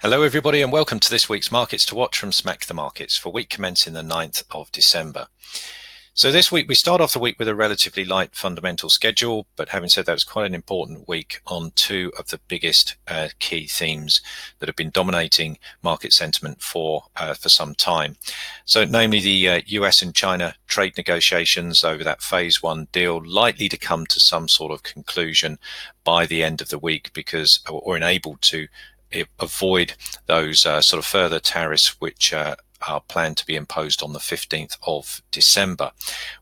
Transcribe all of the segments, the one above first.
Hello everybody and welcome to this week's Markets to Watch from Smack the Markets for week commencing the 9th of December. So this week we start off the week with a relatively light fundamental schedule, but having said that, it's quite an important week on two of the biggest key themes that have been dominating market sentiment for some time. So namely the US and China trade negotiations over that phase one deal, likely to come to some sort of conclusion by the end of the week because we're enabled to avoid those sort of further tariffs which are planned to be imposed on the 15th of December.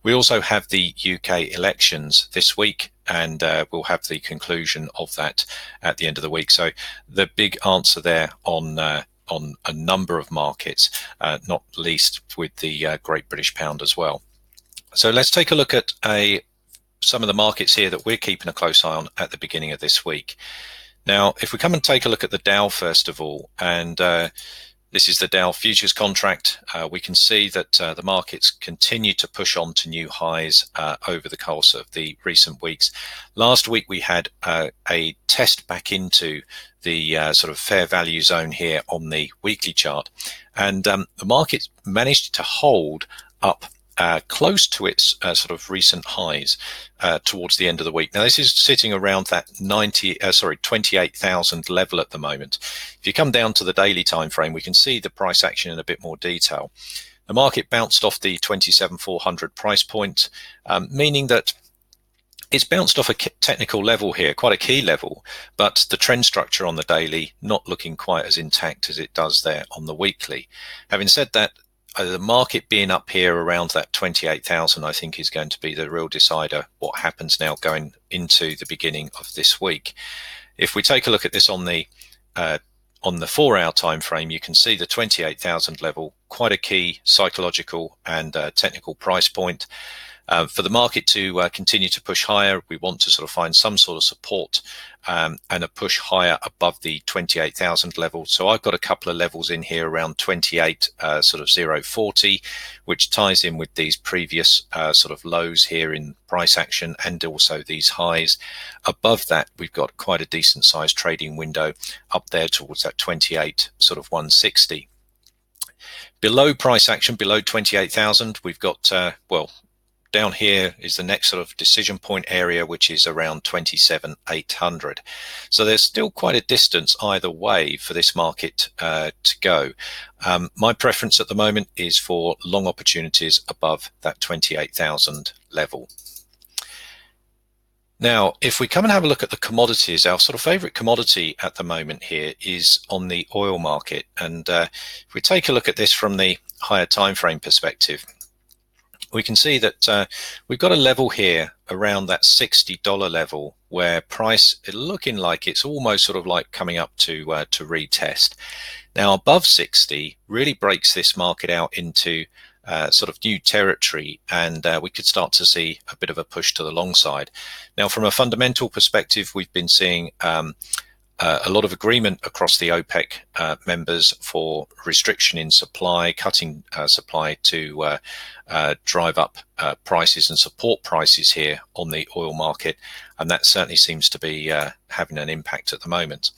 We also have the UK elections this week, and we'll have the conclusion of that at the end of the week. So the big answer there on a number of markets, not least with the Great British Pound as well. So let's take a look at some of the markets here that we're keeping a close eye on at the beginning of this week. Now, if we come and take a look at the Dow first of all, and this is the Dow futures contract, we can see that the markets continue to push on to new highs over the course of the recent weeks. Last week we had a test back into the sort of fair value zone here on the weekly chart, and the market managed to hold up close to its sort of recent highs towards the end of the week. Now this is sitting around that 28,000 level at the moment. If you come down to the daily time frame, we can see the price action in a bit more detail. The market bounced off the 27,400 price point, meaning that it's bounced off a technical level here, quite a key level, but the trend structure on the daily not looking quite as intact as it does there on the weekly. Having said that, the market being up here around that 28,000, I think, is going to be the real decider what happens now going into the beginning of this week. If we take a look at this on the 4-hour time frame, you can see the 28,000 level, quite a key psychological and technical price point. For the market to continue to push higher, we want to sort of find some sort of support and a push higher above the 28,000 level. So I've got a couple of levels in here around 28 sort of 040, which ties in with these previous sort of lows here in price action and also these highs. Above that, we've got quite a decent sized trading window up there towards that 28 sort of 160. Below price action, below 28,000, we've got down here is the next sort of decision point area, which is around 27,800. So there's still quite a distance either way for this market to go. My preference at the moment is for long opportunities above that 28,000 level. Now, if we come and have a look at the commodities, our sort of favorite commodity at the moment here is on the oil market. And if we take a look at this from the higher time frame perspective, we can see that we've got a level here around that $60 level where price is looking like it's almost sort of like coming up to retest. Now above 60 really breaks this market out into sort of new territory, and we could start to see a bit of a push to the long side. Now from a fundamental perspective, we've been seeing a lot of agreement across the OPEC members for restriction in supply, cutting supply to drive up prices and support prices here on the oil market. And that certainly seems to be having an impact at the moment.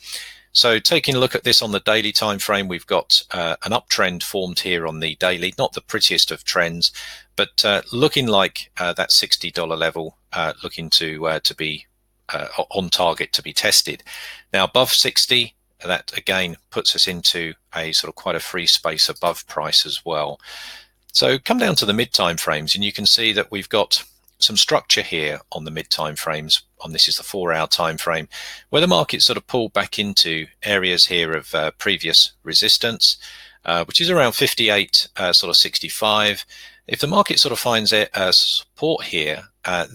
So taking a look at this on the daily time frame, we've got an uptrend formed here on the daily, not the prettiest of trends, but looking like that $60 level looking to be on target to be tested. Now above 60, that again puts us into a sort of quite a free space above price as well. So come down to the mid time frames and you can see that we've got some structure here on the mid time frames. On this is the 4-hour time frame, where the market sort of pulled back into areas here of previous resistance, which is around 58 sort of 65. If the market sort of finds a support here,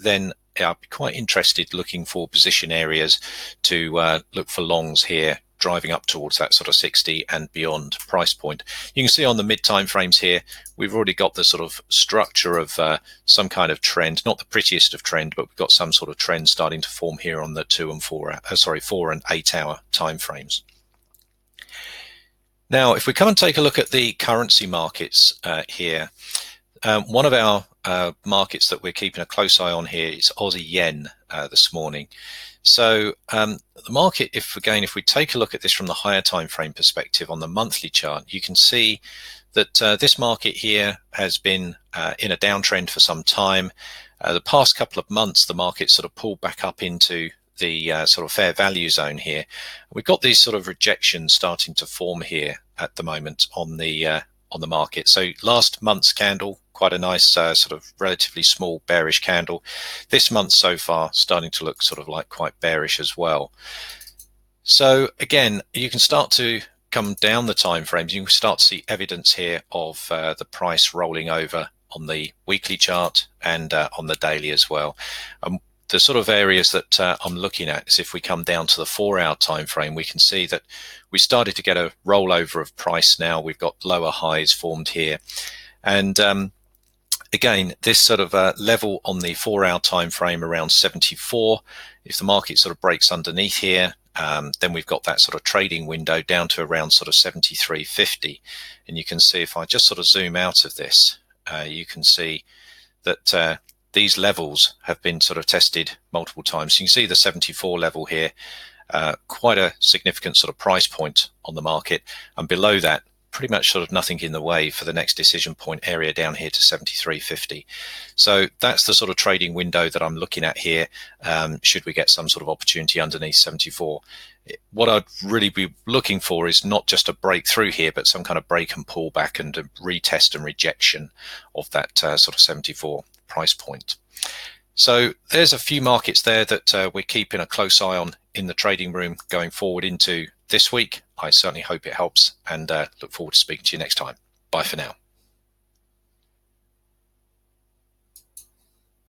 then I'd be quite interested looking for position areas to look for longs here, driving up towards that sort of 60 and beyond price point. You can see on the mid time frames here, we've already got the sort of structure of some kind of trend, not the prettiest of trend, but we've got some sort of trend starting to form here on the 4 and 8 hour time frames. Now, if we come and take a look at the currency markets here, one of our markets that we're keeping a close eye on here is Aussie yen this morning. So the market, if we take a look at this from the higher time frame perspective on the monthly chart, you can see that this market here has been in a downtrend for some time. The past couple of months, the market sort of pulled back up into the sort of fair value zone here. We've got these sort of rejections starting to form here at the moment on the market. So last month's candle, quite a nice sort of relatively small bearish candle. This month so far starting to look sort of like quite bearish as well. So again, you can start to come down the time frames. You can start to see evidence here of the price rolling over on the weekly chart and on the daily as well. The sort of areas that I'm looking at is if we come down to the 4-hour time frame, we can see that we started to get a rollover of price now. We've got lower highs formed here. And again, this sort of level on the 4-hour time frame around 74, if the market sort of breaks underneath here, then we've got that sort of trading window down to around sort of 73.50. And you can see if I just sort of zoom out of this, you can see that these levels have been sort of tested multiple times. So you can see the 74 level here, quite a significant sort of price point on the market. And below that, pretty much sort of nothing in the way for the next decision point area down here to 73.50. So that's the sort of trading window that I'm looking at here, should we get some sort of opportunity underneath 74. What I'd really be looking for is not just a breakthrough here, but some kind of break and pull back and a retest and rejection of that sort of 74 price point. So there's a few markets there that we're keeping a close eye on in the trading room going forward into this week. I certainly hope it helps, and look forward to speaking to you next time. Bye for now.